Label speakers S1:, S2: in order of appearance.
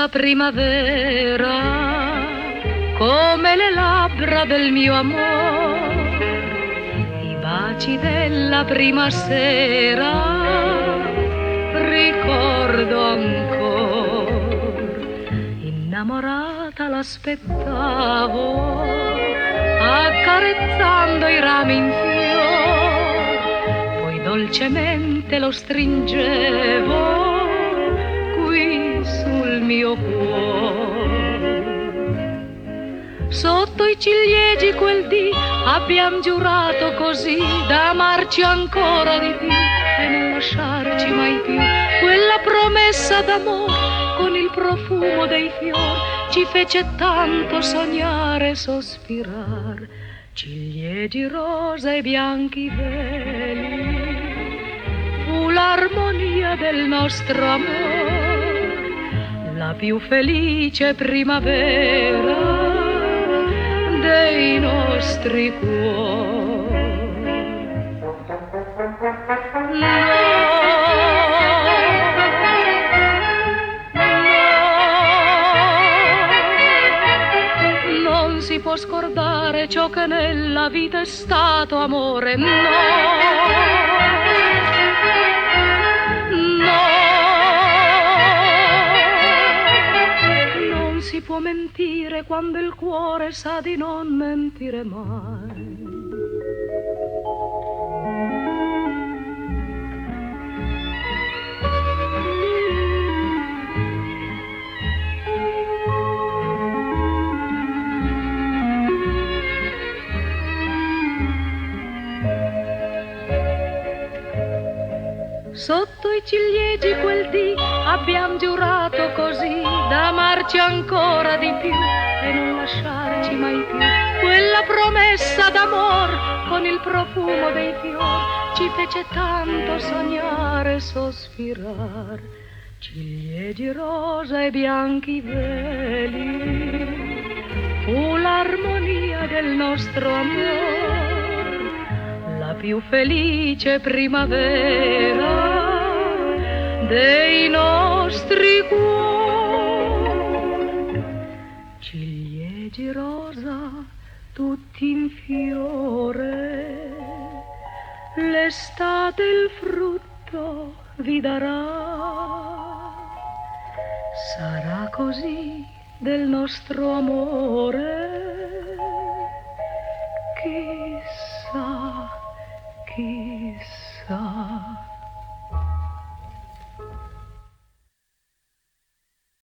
S1: rosa primavera, come le labbra del mio amore, i baci della prima sera, ricordo ancora. Innamorata l'aspettavo, accarezzando i rami in fior, poi dolcemente lo stringevo qui sul mio cuore. Sotto i ciliegi quel dì abbiam giurato così d'amarci ancora di più e non lasciarci mai più. Quella promessa d'amore con il profumo dei fiori ci fece tanto sognare e sospirar. Ciliegi rosa e bianchi veli, fu l'armonia del nostro amore, la più felice primavera dei nostri cuori. Non si può scordare ciò che nella vita è stato amore, no. Si può mentire quando il cuore sa di non mentire mai. Sotto i ciliegi quel dì abbiam giurato così d'amarci ancora di più e non lasciarci mai più. Quella promessa d'amor con il profumo dei fiori ci fece tanto sognare e sospirar. Ciliegi rosa e bianchi veli, fu l'armonia del nostro amore, la più felice primavera dei nostri cuori. Ciliegi rosa tutti in fiore, l'estate il frutto vi darà. Sarà così del nostro amore, chissà, chissà.